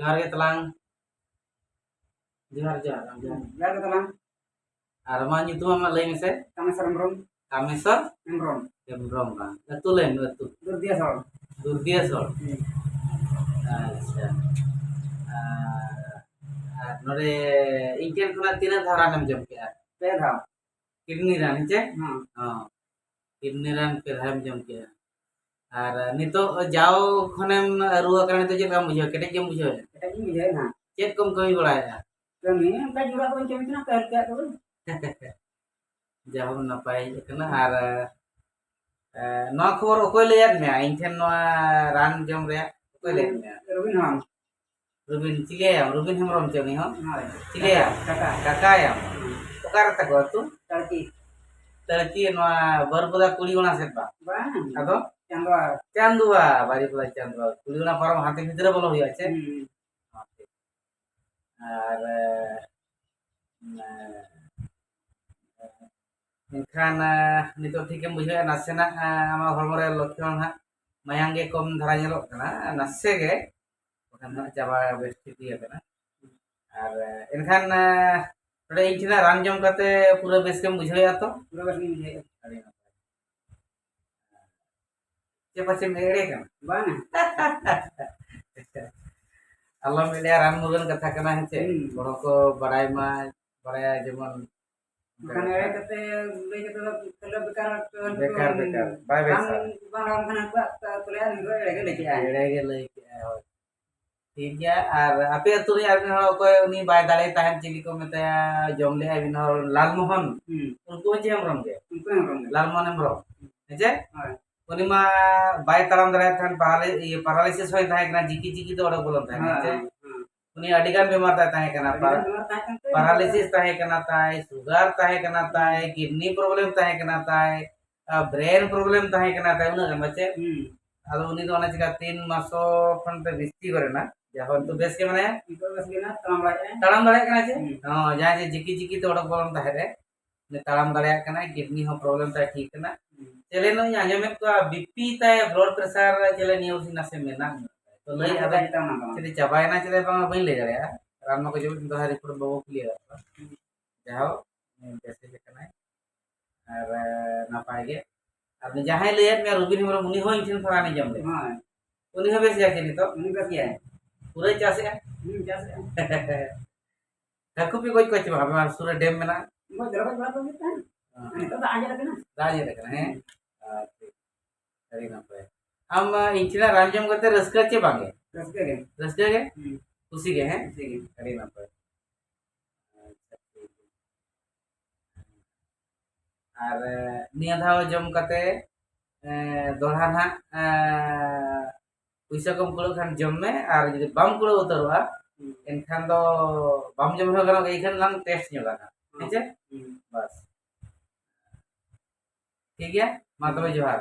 जोहार के तलांग जोहार जोहार Biar ke talang और मा nyutum ama lay mese Kameser Emrom Kamesar Emrom Emrom bang atu lain atu Durdia Sol. Durdia Sol अच्छा नोरे इनकेन खुना तीना धारा नाम जम के Pe tha. किडनी रान चे हाँ. हां किडनी रान पे धाम जम के और नितो जाओ खनेम रुआ करने तो जे काम बुझो केटे जम बुझो Kita ini je na. Check कम कमी बड़ाया Kami ka jura ko cemi na ka ka ko. जाहो नपाय कना और नवा खबर ओकोय लेयाद मे इन ठेन नवा रान जम रे ओकोय ले मे Rubin Ham. रुबिन चिलेया रुबिन हेमरम चनी हो Hai. चिलेया Kakak. काकाया ओकार तको तू Tarki. तड़की नवा बरपुदा कुड़ीगोना सेट बा Bang. अदो Candwa. चांदुआ बारीपुदा चांदुआ कुड़ीगोना परम हाथे भीतर बोलो हुई আছে और इनखान नितो ठीके बुझे नासेना आमा हरमरे लक्षण हा मायांगे कम धारा नेलो कना नासे गे बखान चाबा बेस्थिति कना और इनखान नोडे इनठिना रान जम कते पूरा बेस केम बुझेया तो Pura bas ni je. अरे चे पाछे मेड़े कना Bang. अल्लाह मेड़े रान मुगन कथा कना हेचे बड़ो को बड़ाई मा बड़ाया जेमन Bukan ada kata lagi kata kalau bekar बेकार बेकार बाय बेसा bang orang kan apa kuliah nih gue lagi lagi ya. एड़े गे लई के हो ठीक है और आपे अतु रे आबिन हर कोय उनी बाय दाड़े ताहन चिली को मेता जम ले आबिन हर लालमोहन उनको जे हमरम गे Itu yang orang. लालमोहन हमरम हेजे Hai. उनी मा बाय ताराम दाड़े थान पैरालिसिस होय ताहे कना जिकी जिकी तो ओडक बोलन ताहे हेजे उनी अडिगान बेमार ताहे कना पैरालिसिस ताहे कना ताहे शुगर ताहे कना ताहे किडनी प्रॉब्लम ताहे कना ताहे ब्रेन प्रॉब्लम ताहे कना ताहे उना गन बच्चे आदो उनी तो ओना चिका 3 मासो खन पे बिस्ती करे ना जहन तो बेस के माने Itu bas gina talam lagi. ताड़ाम दाड़े कना छे हां जहां जे जिकी जिकी तो ओडक बोलन ताहे रे ने ताड़ाम दाड़े कना किडनी हो प्रॉब्लम ताहे ठीक कना चले नो आंजमे को बीपी ताहे ब्लड प्रेशर चले नियोसी ना से मेना तो लई आदा Kita nama. चले चबायना चले बांग बई ले गया राम को जो तो हर रिपोर्ट बाबू क्लियर जाओ जैसे कना और नापाय गे और जहां लेयत में रुबिन हमरो मुनि हो इठन फरानी जम ले Hai. उनी हो बेस जाके तो Ini bas ya. पूरे चासे Jas. हाकु पे कोई कोच हमें सूर्य डैम में ना Mau jalan berapa kita? Ini tuh aja lagi na. राजे देखना है अरे ना पे हम इचला रामजम करते रसका चे बांगे Terus ke? रसका के खुशी के हैं Sih. अरे ना पे और निया धाव जम कते दोढ़ा ना पैसा कम कुलो खान जम में और जदि बम कुलो उतरवा एनखान दो बम जम हो गनो एखान लांग टेस्ट ᱧᱚᱜᱟ ठीक है बस ठीक है मा तबे जोहार